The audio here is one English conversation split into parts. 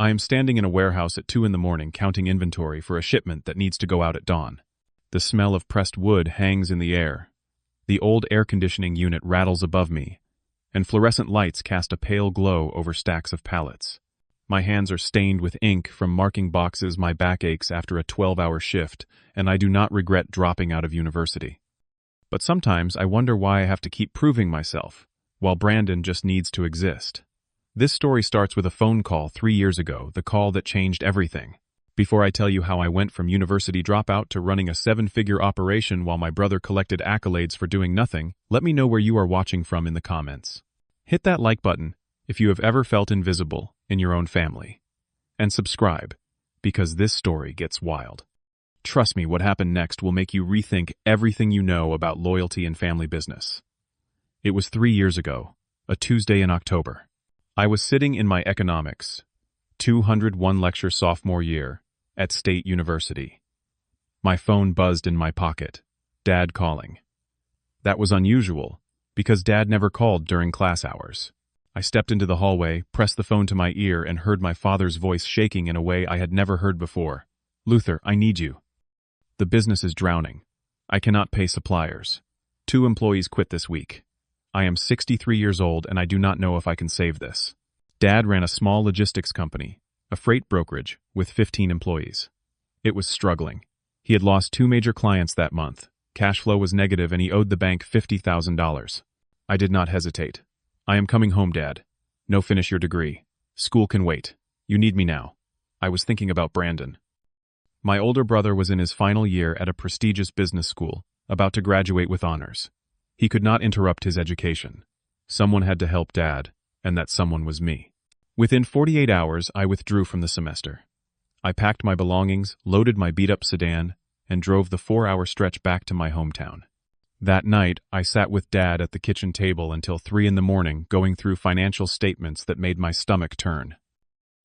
I am standing in a warehouse at 2 in the morning counting inventory for a shipment that needs to go out at dawn. The smell of pressed wood hangs in the air. The old air conditioning unit rattles above me, and fluorescent lights cast a pale glow over stacks of pallets. My hands are stained with ink from marking boxes. My back aches after a 12-hour shift, and I do not regret dropping out of university. But sometimes I wonder why I have to keep proving myself, while Brandon just needs to exist. This story starts with a phone call 3 years ago, the call that changed everything. Before I tell you how I went from university dropout to running a 7-figure operation while my brother collected accolades for doing nothing, let me know where you are watching from in the comments. Hit that like button if you have ever felt invisible in your own family. And subscribe, because this story gets wild. Trust me, what happened next will make you rethink everything you know about loyalty and family business. It was 3 years ago, a Tuesday in October. I was sitting in my economics, 201 lecture sophomore year, at State University. My phone buzzed in my pocket. Dad calling. That was unusual, because Dad never called during class hours. I stepped into the hallway, pressed the phone to my ear, and heard my father's voice shaking in a way I had never heard before. "Luther, I need you. The business is drowning. I cannot pay suppliers. 2 employees quit this week. I am 63 years old and I do not know if I can save this." Dad ran a small logistics company, a freight brokerage, with 15 employees. It was struggling. He had lost 2 major clients that month. Cash flow was negative and he owed the bank $50,000. I did not hesitate. "I am coming home, Dad. No, finish your degree. School can wait. You need me now." I was thinking about Brandon. My older brother was in his final year at a prestigious business school, about to graduate with honors. He could not interrupt his education. Someone had to help Dad, and that someone was me. Within 48 hours, I withdrew from the semester. I packed my belongings, loaded my beat-up sedan, and drove the 4-hour stretch back to my hometown. That night, I sat with Dad at the kitchen table until 3 in the morning, going through financial statements that made my stomach turn.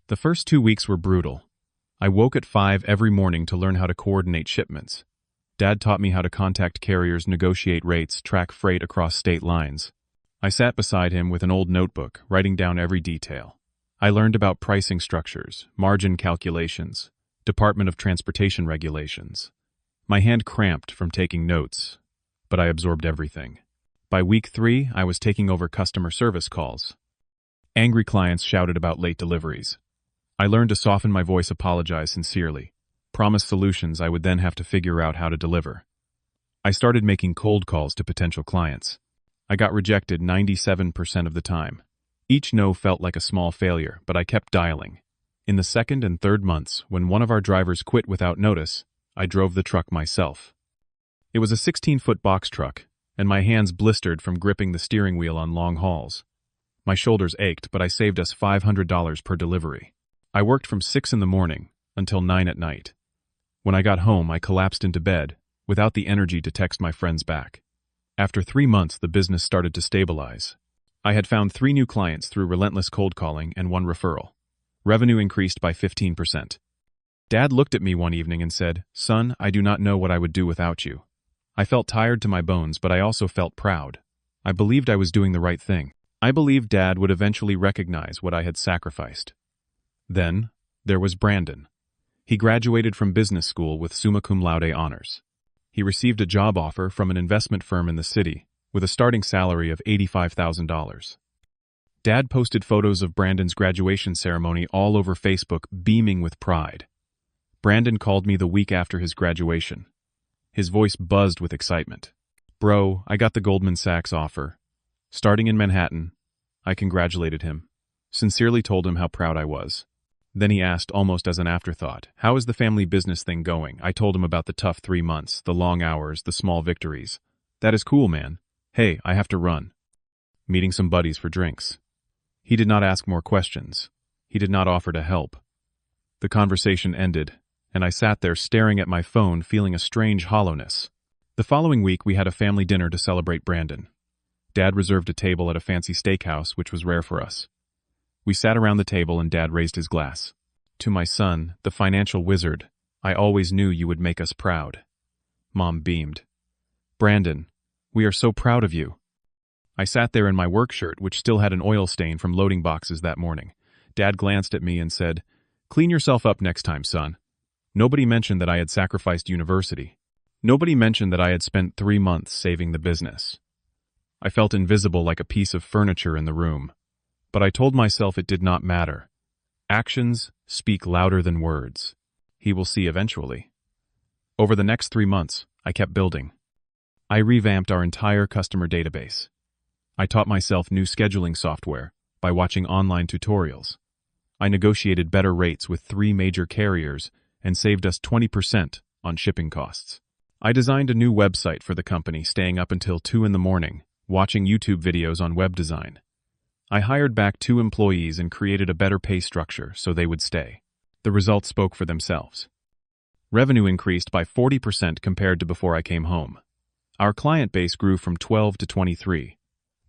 The first 2 weeks were brutal. I woke at 5 every morning to learn how to coordinate shipments. Dad taught me how to contact carriers, negotiate rates, track freight across state lines. I sat beside him with an old notebook, writing down every detail. I learned about pricing structures, margin calculations, Department of Transportation regulations. My hand cramped from taking notes, but I absorbed everything. By week 3, I was taking over customer service calls. Angry clients shouted about late deliveries. I learned to soften my voice, apologize sincerely, promise solutions I would then have to figure out how to deliver. I started making cold calls to potential clients. I got rejected 97% of the time. Each no felt like a small failure, but I kept dialing. In the 2nd and 3rd months, when one of our drivers quit without notice, I drove the truck myself. It was a 16-foot box truck, and my hands blistered from gripping the steering wheel on long hauls. My shoulders ached, but I saved us $500 per delivery. I worked from 6 in the morning until 9 at night. When I got home, I collapsed into bed, without the energy to text my friends back. After 3 months, the business started to stabilize. I had found 3 new clients through relentless cold calling and 1 referral. Revenue increased by 15%. Dad looked at me one evening and said, "Son, I do not know what I would do without you." I felt tired to my bones, but I also felt proud. I believed I was doing the right thing. I believed Dad would eventually recognize what I had sacrificed. Then, there was Brandon. He graduated from business school with summa cum laude honors. He received a job offer from an investment firm in the city, with a starting salary of $85,000. Dad posted photos of Brandon's graduation ceremony all over Facebook, beaming with pride. Brandon called me the week after his graduation. His voice buzzed with excitement. "Bro, I got the Goldman Sachs offer. Starting in Manhattan." I congratulated him, sincerely told him how proud I was. Then he asked, almost as an afterthought, "How is the family business thing going?" I told him about the tough 3 months, the long hours, the small victories. "That is cool, man. Hey, I have to run." Meeting some buddies for drinks. He did not ask more questions. He did not offer to help. The conversation ended, and I sat there staring at my phone, feeling a strange hollowness. The following week, we had a family dinner to celebrate Brandon. Dad reserved a table at a fancy steakhouse, which was rare for us. We sat around the table and Dad raised his glass. "To my son, the financial wizard, I always knew you would make us proud." Mom beamed. "Brandon, we are so proud of you." I sat there in my work shirt, which still had an oil stain from loading boxes that morning. Dad glanced at me and said, Clean yourself up next time, son. Nobody mentioned that I had sacrificed university. Nobody mentioned that I had spent 3 months saving the business. I felt invisible like a piece of furniture in the room. But I told myself it did not matter. Actions speak louder than words. He will see eventually. Over the next 3 months, I kept building. I revamped our entire customer database. I taught myself new scheduling software by watching online tutorials. I negotiated better rates with 3 major carriers and saved us 20% on shipping costs. I designed a new website for the company, staying up until 2 in the morning, watching YouTube videos on web design. I hired back 2 employees and created a better pay structure so they would stay. The results spoke for themselves. Revenue increased by 40% compared to before I came home. Our client base grew from 12 to 23.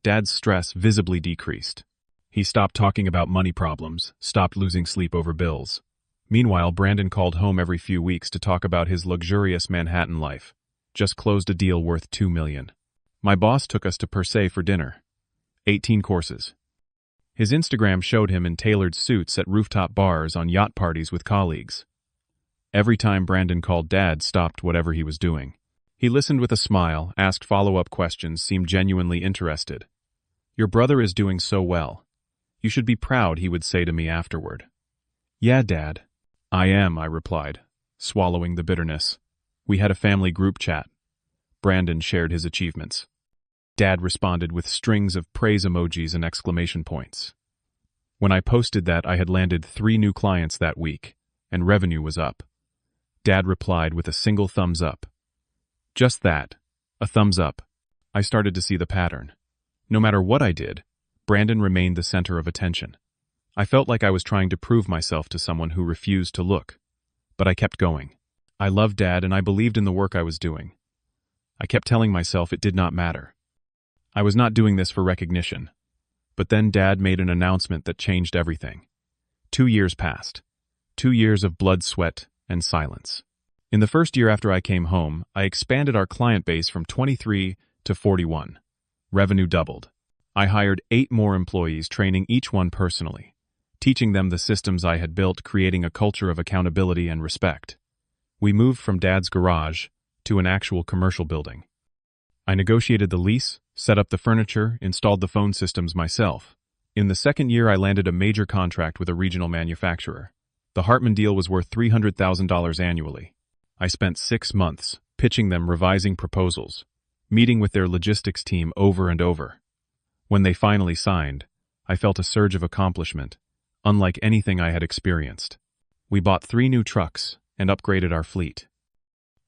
Dad's stress visibly decreased. He stopped talking about money problems, stopped losing sleep over bills. Meanwhile, Brandon called home every few weeks to talk about his luxurious Manhattan life. Just closed a deal worth $2 million. My boss took us to Per Se for dinner. 18 courses. His Instagram showed him in tailored suits at rooftop bars on yacht parties with colleagues. Every time Brandon called, Dad stopped whatever he was doing. He listened with a smile, asked follow-up questions, seemed genuinely interested. Your brother is doing so well. You should be proud, he would say to me afterward. Yeah, Dad. I am, I replied, swallowing the bitterness. We had a family group chat. Brandon shared his achievements. Dad responded with strings of praise emojis and exclamation points. When I posted that I had landed 3 new clients that week, and revenue was up, Dad replied with a single thumbs up. Just that, a thumbs up. I started to see the pattern. No matter what I did, Brandon remained the center of attention. I felt like I was trying to prove myself to someone who refused to look. But I kept going. I loved Dad and I believed in the work I was doing. I kept telling myself it did not matter. I was not doing this for recognition. But then Dad made an announcement that changed everything. 2 years passed. 2 years of blood, sweat, and silence. In the first year after I came home, I expanded our client base from 23 to 41. Revenue doubled. I hired 8 more employees, training each one personally, teaching them the systems I had built, creating a culture of accountability and respect. We moved from Dad's garage to an actual commercial building. I negotiated the lease, set up the furniture, installed the phone systems myself. In the second year, I landed a major contract with a regional manufacturer. The Hartman deal was worth $300,000 annually. I spent 6 months pitching them, revising proposals, meeting with their logistics team over and over. When they finally signed, I felt a surge of accomplishment, unlike anything I had experienced. We bought 3 new trucks and upgraded our fleet.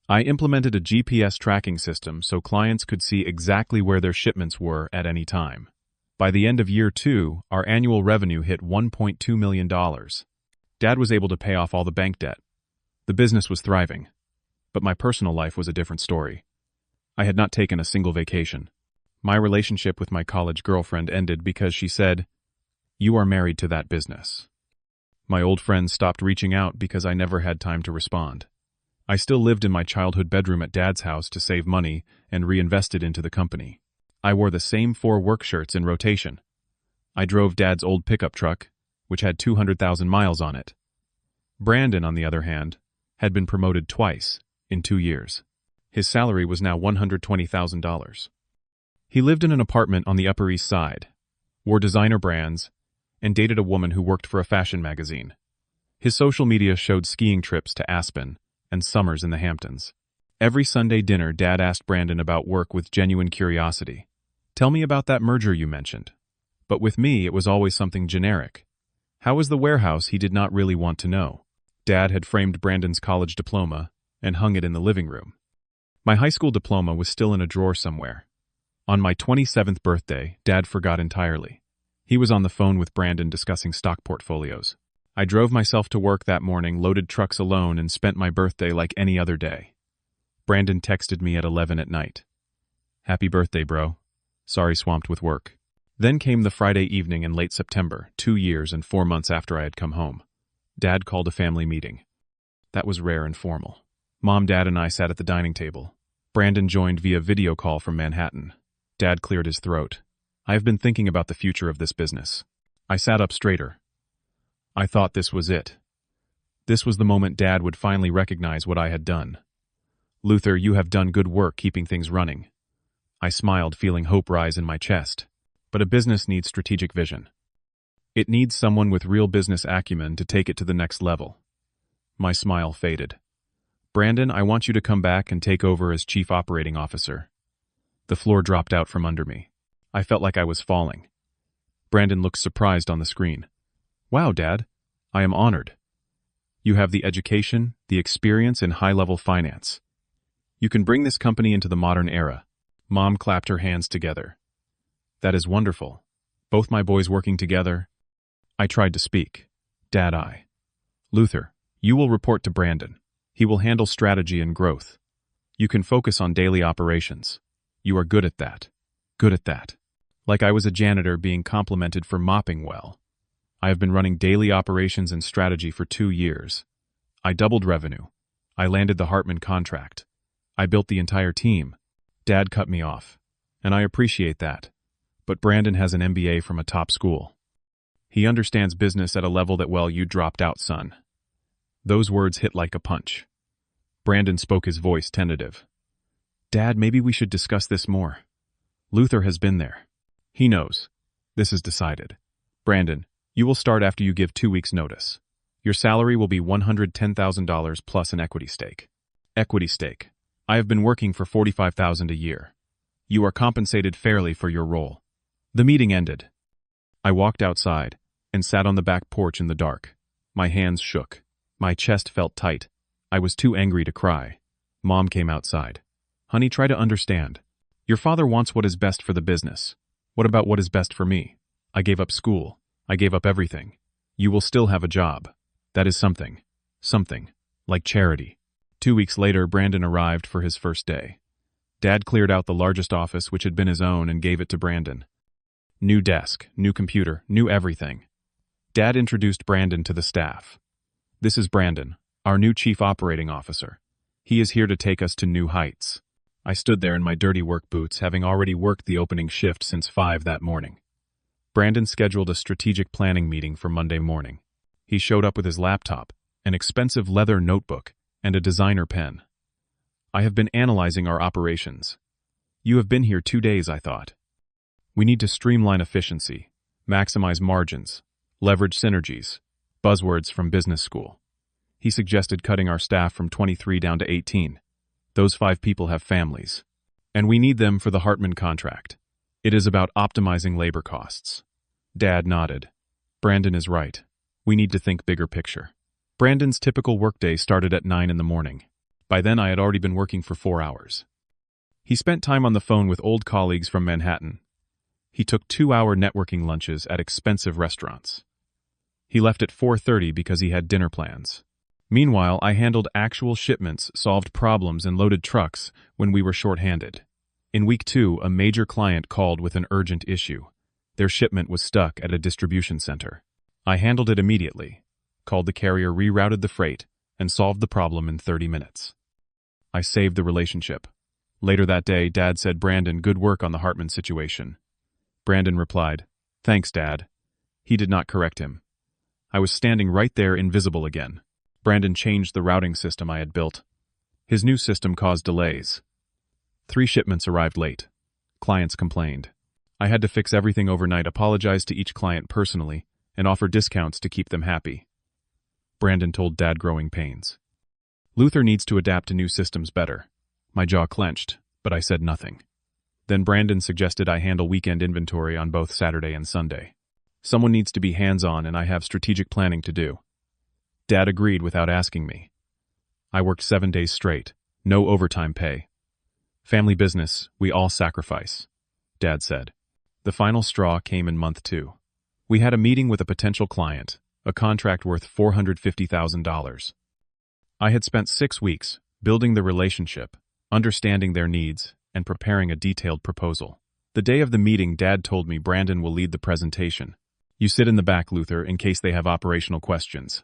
I implemented a GPS tracking system so clients could see exactly where their shipments were at any time. By the end of year 2, our annual revenue hit $1.2 million. Dad was able to pay off all the bank debt. The business was thriving. But my personal life was a different story. I had not taken a single vacation. My relationship with my college girlfriend ended because she said, "You are married to that business." My old friends stopped reaching out because I never had time to respond. I still lived in my childhood bedroom at Dad's house to save money and reinvested into the company. I wore the same 4 work shirts in rotation. I drove Dad's old pickup truck, which had 200,000 miles on it. Brandon, on the other hand, had been promoted twice in 2 years. His salary was now $120,000. He lived in an apartment on the Upper East Side, wore designer brands, and dated a woman who worked for a fashion magazine. His social media showed skiing trips to Aspen and summers in the Hamptons. Every Sunday dinner, Dad asked Brandon about work with genuine curiosity. "Tell me about that merger you mentioned." But with me, it was always something generic. How was the warehouse? He did not really want to know. Dad had framed Brandon's college diploma and hung it in the living room. My high school diploma was still in a drawer somewhere. On my 27th birthday, Dad forgot entirely. He was on the phone with Brandon discussing stock portfolios. I drove myself to work that morning, loaded trucks alone, and spent my birthday like any other day. Brandon texted me at 11 at night. "Happy birthday, bro. Sorry, swamped with work." Then came the Friday evening in late September, 2 years and 4 months after I had come home. Dad called a family meeting. That was rare and formal. Mom, Dad, and I sat at the dining table. Brandon joined via video call from Manhattan. Dad cleared his throat. "I have been thinking about the future of this business." I sat up straighter. I thought this was it. This was the moment Dad would finally recognize what I had done. "Luther, you have done good work keeping things running." I smiled, feeling hope rise in my chest. But a business needs strategic vision. It needs someone with real business acumen to take it to the next level. My smile faded. "Brandon, I want you to come back and take over as Chief Operating Officer." The floor dropped out from under me. I felt like I was falling. Brandon looked surprised on the screen. "Wow, Dad. I am honored. You have the education, the experience in high-level finance. You can bring this company into the modern era." Mom clapped her hands together. "That is wonderful. Both my boys working together." I tried to speak. "Dad, Luther, you will report to Brandon. He will handle strategy and growth. You can focus on daily operations. You are good at that. Good at that." Like I was a janitor being complimented for mopping well. I have been running daily operations and strategy for 2 years. I doubled revenue. I landed the Hartman contract. I built the entire team. Dad cut me off. And I appreciate that. But Brandon has an MBA from a top school. He understands business at a level that, well, you dropped out, son. Those words hit like a punch. Brandon spoke, his voice tentative. "Dad, maybe we should discuss this more. Luther has been there. He knows. This is decided. Brandon, you will start after you give 2 weeks' notice. Your salary will be $110,000 plus an equity stake." Equity stake. I have been working for $45,000 a year. You are compensated fairly for your role. The meeting ended. I walked outside and sat on the back porch in the dark. My hands shook. My chest felt tight. I was too angry to cry. Mom came outside. "Honey, try to understand. Your father wants what is best for the business. What about what is best for me? I gave up school. I gave up everything. You will still have a job. That is something. Something. Like charity." 2 weeks later, Brandon arrived for his first day. Dad cleared out the largest office, which had been his own, and gave it to Brandon. New desk, new computer, new everything. Dad introduced Brandon to the staff. "This is Brandon, our new Chief Operating Officer. He is here to take us to new heights." I stood there in my dirty work boots, having already worked the opening shift since 5 that morning. Brandon scheduled a strategic planning meeting for Monday morning. He showed up with his laptop, an expensive leather notebook, and a designer pen. "I have been analyzing our operations. You have been here 2 days, I thought. We need to streamline efficiency, maximize margins, leverage synergies, buzzwords from business school." He suggested cutting our staff from 23 down to 18. Those 5 people have families. And we need them for the Hartman contract. It is about optimizing labor costs. Dad nodded. Brandon is right. We need to think bigger picture. Brandon's typical workday started at 9 in the morning. By then I had already been working for 4 hours. He spent time on the phone with old colleagues from Manhattan. He took 2-hour networking lunches at expensive restaurants. He left at 4:30 because he had dinner plans. Meanwhile, I handled actual shipments, solved problems, and loaded trucks when we were short-handed. In week 2, a major client called with an urgent issue. Their shipment was stuck at a distribution center. I handled it immediately, called the carrier, rerouted the freight, and solved the problem in 30 minutes. I saved the relationship. Later that day, Dad said, "Brandon, good work on the Hartman situation." Brandon replied, "Thanks, Dad." He did not correct him. I was standing right there, invisible again. Brandon changed the routing system I had built. His new system caused delays. 3 shipments arrived late. Clients complained. I had to fix everything overnight, apologize to each client personally, and offer discounts to keep them happy. Brandon told Dad, growing pains. "Luther needs to adapt to new systems better." My jaw clenched, but I said nothing. Then Brandon suggested I handle weekend inventory on both Saturday and Sunday. Someone needs to be hands-on, and I have strategic planning to do. Dad agreed without asking me. I worked 7 days straight, no overtime pay. "Family business, we all sacrifice," Dad said. The final straw came in month 2. We had a meeting with a potential client, a contract worth $450,000. I had spent 6 weeks building the relationship, understanding their needs, and preparing a detailed proposal. The day of the meeting, Dad told me, "Brandon will lead the presentation. You sit in the back, Luther, in case they have operational questions."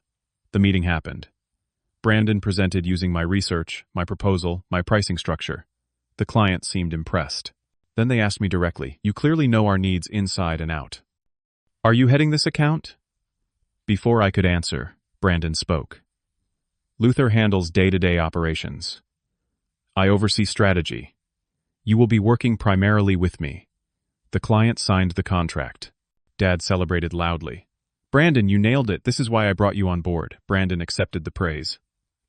The meeting happened. Brandon presented using my research, my proposal, my pricing structure. The client seemed impressed. Then they asked me directly, "You clearly know our needs inside and out. Are you heading this account?" Before I could answer, Brandon spoke. Luther handles day-to-day operations. I oversee strategy. You will be working primarily with me. The client signed the contract. Dad celebrated loudly. Brandon, you nailed it. This is why I brought you on board. Brandon accepted the praise.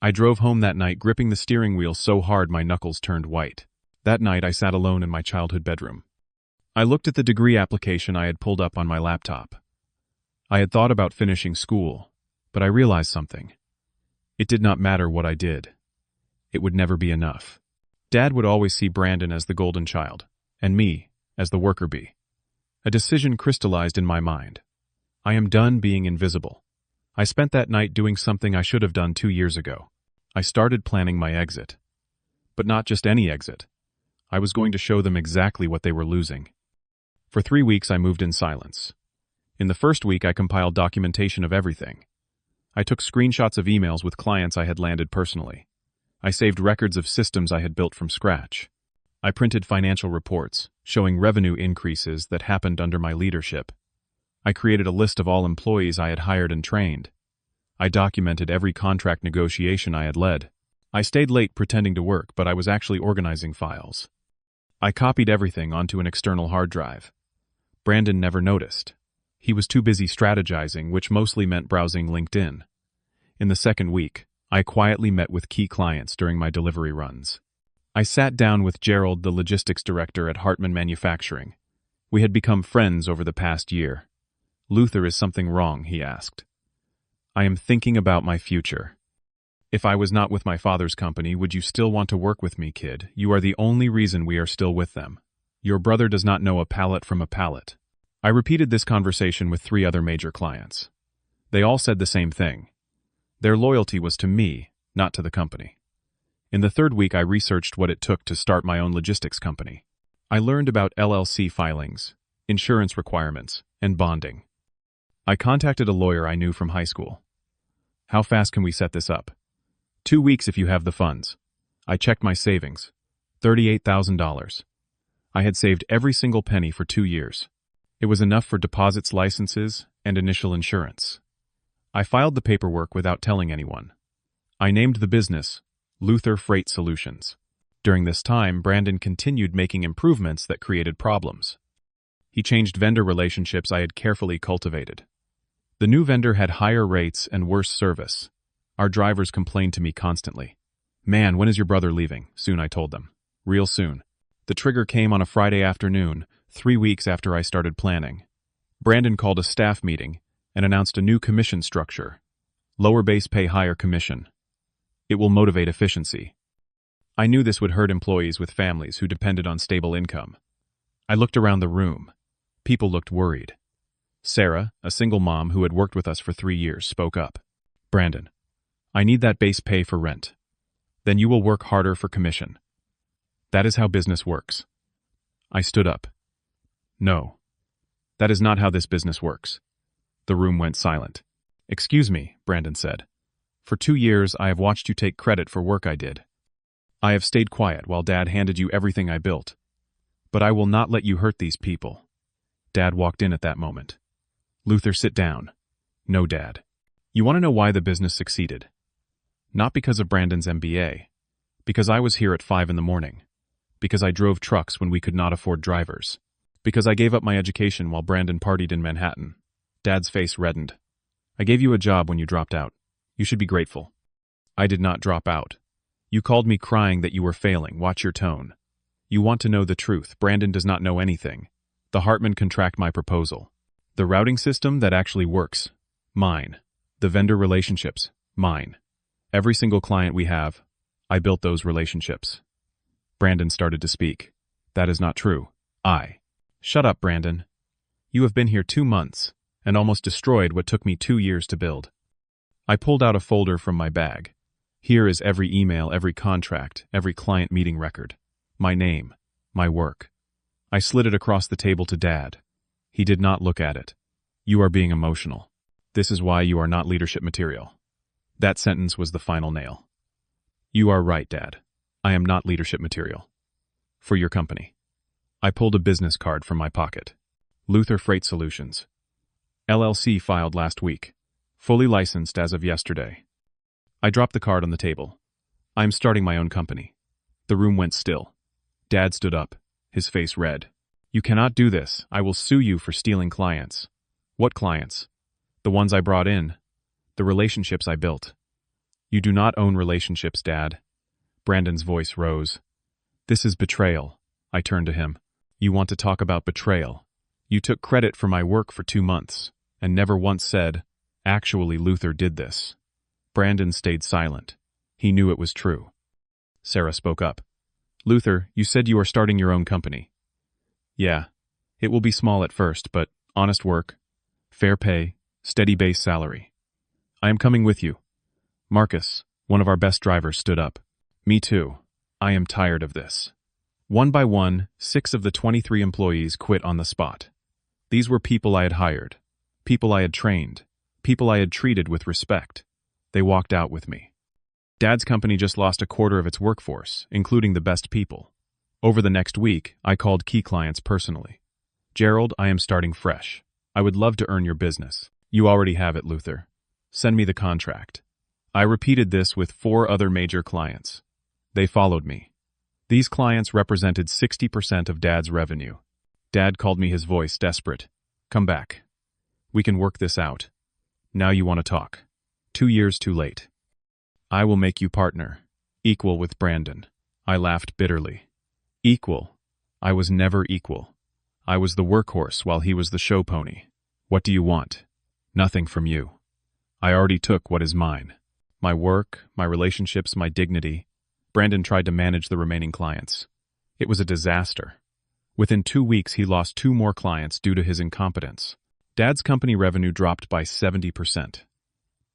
I drove home that night, gripping the steering wheel so hard my knuckles turned white. That night, I sat alone in my childhood bedroom. I looked at the degree application I had pulled up on my laptop. I had thought about finishing school, but I realized something. It did not matter what I did. It would never be enough. Dad would always see Brandon as the golden child, and me as the worker bee. A decision crystallized in my mind. I am done being invisible. I spent that night doing something I should have done 2 years ago. I started planning my exit. But not just any exit. I was going to show them exactly what they were losing. For 3 weeks I moved in silence. In the first week I compiled documentation of everything. I took screenshots of emails with clients I had landed personally. I saved records of systems I had built from scratch. I printed financial reports, showing revenue increases that happened under my leadership. I created a list of all employees I had hired and trained. I documented every contract negotiation I had led. I stayed late pretending to work, but I was actually organizing files. I copied everything onto an external hard drive. Brandon never noticed. He was too busy strategizing, which mostly meant browsing LinkedIn. In the second week, I quietly met with key clients during my delivery runs. I sat down with Gerald, the logistics director at Hartman Manufacturing. We had become friends over the past year. Luther, is something wrong? He asked. I am thinking about my future. If I was not with my father's company, would you still want to work with me, kid? You are the only reason we are still with them. Your brother does not know a pallet from a pallet. I repeated this conversation with 3 other major clients. They all said the same thing. Their loyalty was to me, not to the company. In the third week, I researched what it took to start my own logistics company. I learned about LLC filings, insurance requirements, and bonding. I contacted a lawyer I knew from high school. How fast can we set this up? 2 weeks if you have the funds. I checked my savings. $38,000. I had saved every single penny for 2 years. It was enough for deposits, licenses, and initial insurance. I filed the paperwork without telling anyone. I named the business Luther Freight Solutions. During this time, Brandon continued making improvements that created problems. He changed vendor relationships I had carefully cultivated. The new vendor had higher rates and worse service. Our drivers complained to me constantly. Man, when is your brother leaving? Soon, I told them. Real soon. The trigger came on a Friday afternoon, 3 weeks after I started planning. Brandon called a staff meeting and announced a new commission structure. Lower base pay, higher commission. It will motivate efficiency. I knew this would hurt employees with families who depended on stable income. I looked around the room. People looked worried. Sarah, a single mom who had worked with us for 3 years, spoke up. Brandon, I need that base pay for rent. Then you will work harder for commission. That is how business works. I stood up. No. That is not how this business works. The room went silent. Excuse me, Brandon said. For 2 years, I have watched you take credit for work I did. I have stayed quiet while Dad handed you everything I built. But I will not let you hurt these people. Dad walked in at that moment. Luther, sit down. No, Dad. You want to know why the business succeeded? Not because of Brandon's MBA. Because I was here at 5 in the morning. Because I drove trucks when we could not afford drivers. Because I gave up my education while Brandon partied in Manhattan. Dad's face reddened. I gave you a job when you dropped out. You should be grateful. I did not drop out. You called me crying that you were failing. Watch your tone. You want to know the truth. Brandon does not know anything. The Hartman contract, my proposal. The routing system that actually works. Mine. The vendor relationships. Mine. Every single client we have, I built those relationships. Brandon started to speak. That is not true. Shut up, Brandon. You have been here 2 months and almost destroyed what took me 2 years to build. I pulled out a folder from my bag. Here is every email, every contract, every client meeting record. My name, my work. I slid it across the table to Dad. He did not look at it. You are being emotional. This is why you are not leadership material. That sentence was the final nail. You are right, Dad. I am not leadership material. For your company. I pulled a business card from my pocket. Luther Freight Solutions. LLC filed last week. Fully licensed as of yesterday. I dropped the card on the table. I'm starting my own company. The room went still. Dad stood up, his face red. You cannot do this. I will sue you for stealing clients. What clients? The ones I brought in. The relationships I built. You do not own relationships, Dad. Brandon's voice rose. This is betrayal. I turned to him. You want to talk about betrayal? You took credit for my work for 2 months, and never once said, actually, Luther did this. Brandon stayed silent. He knew it was true. Sarah spoke up. Luther, you said you are starting your own company. Yeah. It will be small at first, but honest work, fair pay, steady base salary. I am coming with you. Marcus, one of our best drivers, stood up. Me too. I am tired of this. One by one, 6 of the 23 employees quit on the spot. These were people I had hired, people I had trained, people I had treated with respect. They walked out with me. Dad's company just lost a quarter of its workforce, including the best people. Over the next week, I called key clients personally. Gerald, I am starting fresh. I would love to earn your business. You already have it, Luther. Send me the contract. I repeated this with 4 other major clients. They followed me. These clients represented 60% of Dad's revenue. Dad called me, his voice desperate. Come back. We can work this out. Now you want to talk. 2 years too late. I will make you partner. Equal with Brandon. I laughed bitterly. Equal. I was never equal. I was the workhorse while he was the show pony. What do you want? Nothing from you. I already took what is mine. My work, my relationships, my dignity. Brandon tried to manage the remaining clients. It was a disaster. Within 2 weeks, he lost 2 more clients due to his incompetence. Dad's company revenue dropped by 70%.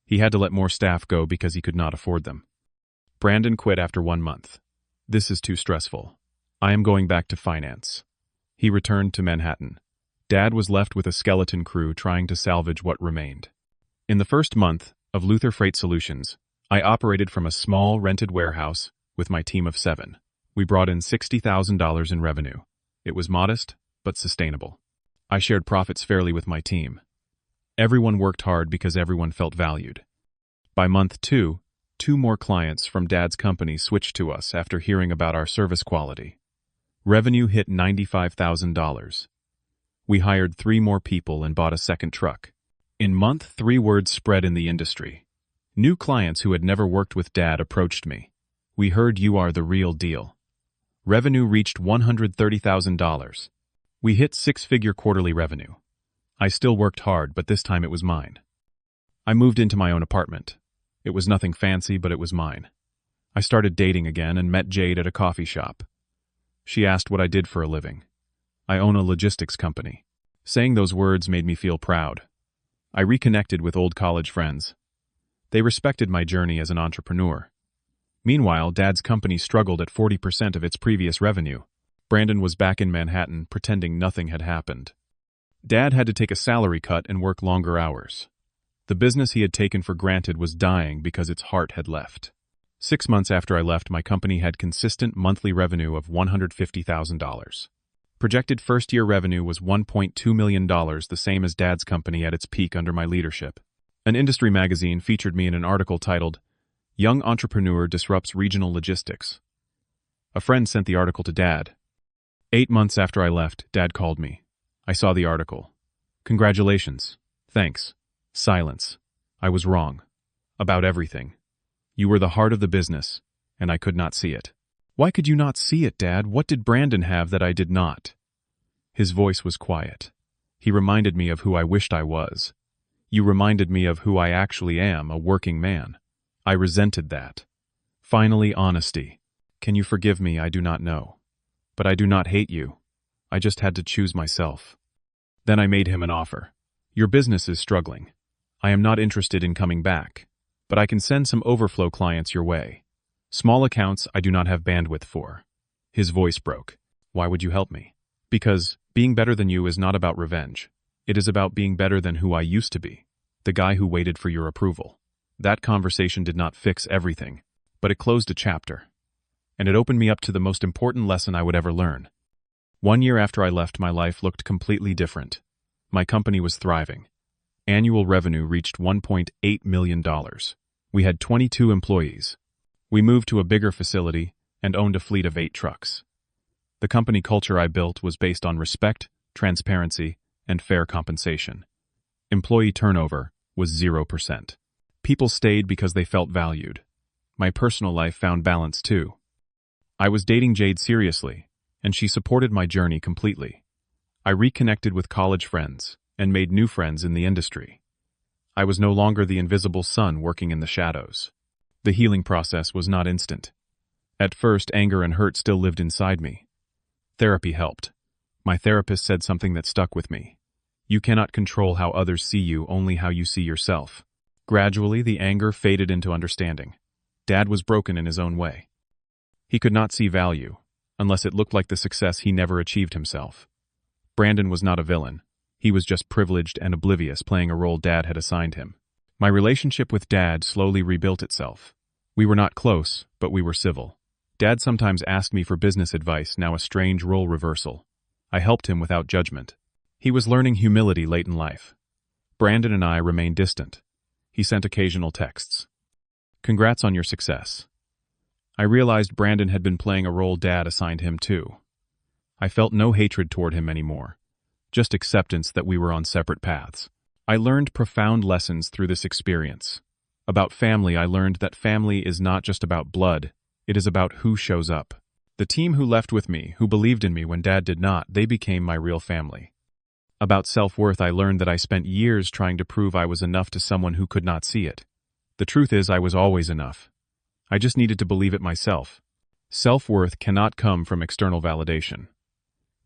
He had to let more staff go because he could not afford them. Brandon quit after 1 month. This is too stressful. I am going back to finance. He returned to Manhattan. Dad was left with a skeleton crew trying to salvage what remained. In the first month of Luther Freight Solutions, I operated from a small rented warehouse with my team of 7. We brought in $60,000 in revenue. It was modest, but sustainable. I shared profits fairly with my team. Everyone worked hard because everyone felt valued. By month 2, 2 more clients from Dad's company switched to us after hearing about our service quality. Revenue hit $95,000. We hired 3 more people and bought a second truck. In month 3, word spread in the industry. New clients who had never worked with Dad approached me. We heard you are the real deal. Revenue reached $130,000. We hit 6-figure quarterly revenue. I still worked hard, but this time it was mine. I moved into my own apartment. It was nothing fancy, but it was mine. I started dating again and met Jade at a coffee shop. She asked what I did for a living. I own a logistics company. Saying those words made me feel proud. I reconnected with old college friends. They respected my journey as an entrepreneur. Meanwhile, Dad's company struggled at 40% of its previous revenue. Brandon was back in Manhattan, pretending nothing had happened. Dad had to take a salary cut and work longer hours. The business he had taken for granted was dying because its heart had left. 6 months after I left, my company had consistent monthly revenue of $150,000. Projected first-year revenue was $1.2 million, the same as Dad's company at its peak under my leadership. An industry magazine featured me in an article titled, Young Entrepreneur Disrupts Regional Logistics. A friend sent the article to Dad. 8 months after I left, Dad called me. I saw the article. Congratulations. Thanks. Silence. I was wrong. About everything. You were the heart of the business, and I could not see it. Why could you not see it, Dad? What did Brandon have that I did not? His voice was quiet. He reminded me of who I wished I was. You reminded me of who I actually am, a working man. I resented that. Finally, honesty. Can you forgive me? I do not know. But I do not hate you. I just had to choose myself. Then I made him an offer. Your business is struggling. I am not interested in coming back, but I can send some overflow clients your way. Small accounts I do not have bandwidth for. His voice broke. Why would you help me? Because being better than you is not about revenge. It is about being better than who I used to be, the guy who waited for your approval. That conversation did not fix everything, but it closed a chapter. And it opened me up to the most important lesson I would ever learn. 1 year after I left, my life looked completely different. My company was thriving. Annual revenue reached $1.8 million. We had 22 employees. We moved to a bigger facility and owned a fleet of 8 trucks. The company culture I built was based on respect, transparency, and fair compensation. Employee turnover was 0%. People stayed because they felt valued. My personal life found balance too. I was dating Jade seriously, and she supported my journey completely. I reconnected with college friends and made new friends in the industry. I was no longer the invisible son working in the shadows. The healing process was not instant. At first, anger and hurt still lived inside me. Therapy helped. My therapist said something that stuck with me. You cannot control how others see you, only how you see yourself. Gradually, the anger faded into understanding. Dad was broken in his own way. He could not see value, unless it looked like the success he never achieved himself. Brandon was not a villain. He was just privileged and oblivious, playing a role Dad had assigned him. My relationship with Dad slowly rebuilt itself. We were not close, but we were civil. Dad sometimes asked me for business advice, now a strange role reversal. I helped him without judgment. He was learning humility late in life. Brandon and I remained distant. He sent occasional texts. Congrats on your success. I realized Brandon had been playing a role Dad assigned him too. I felt no hatred toward him anymore, just acceptance that we were on separate paths. I learned profound lessons through this experience. About family, I learned that family is not just about blood, it is about who shows up. The team who left with me, who believed in me when Dad did not, they became my real family. About self-worth, I learned that I spent years trying to prove I was enough to someone who could not see it. The truth is, I was always enough. I just needed to believe it myself. Self-worth cannot come from external validation.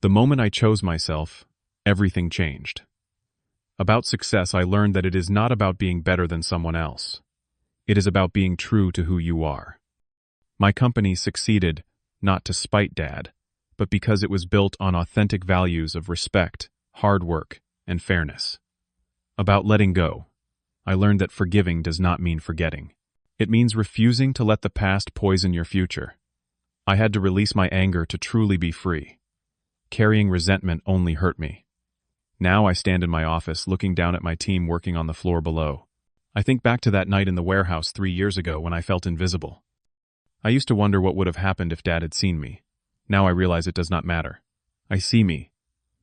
The moment I chose myself, everything changed. About success, I learned that it is not about being better than someone else. It is about being true to who you are. My company succeeded not to spite Dad, but because it was built on authentic values of respect, hard work, and fairness. About letting go, I learned that forgiving does not mean forgetting. It means refusing to let the past poison your future. I had to release my anger to truly be free. Carrying resentment only hurt me. Now I stand in my office looking down at my team working on the floor below. I think back to that night in the warehouse 3 years ago when I felt invisible. I used to wonder what would have happened if Dad had seen me. Now I realize it does not matter. I see me.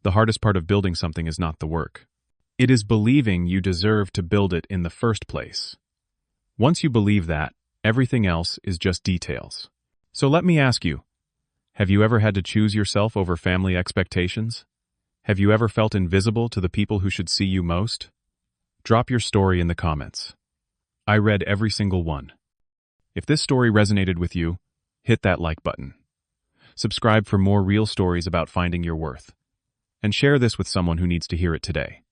The hardest part of building something is not the work. It is believing you deserve to build it in the first place. Once you believe that, everything else is just details. So let me ask you, have you ever had to choose yourself over family expectations? Have you ever felt invisible to the people who should see you most? Drop your story in the comments. I read every single one. If this story resonated with you, hit that like button. Subscribe for more real stories about finding your worth. And share this with someone who needs to hear it today.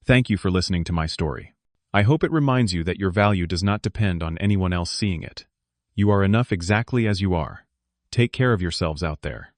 Thank you for listening to my story. I hope it reminds you that your value does not depend on anyone else seeing it. You are enough exactly as you are. Take care of yourselves out there.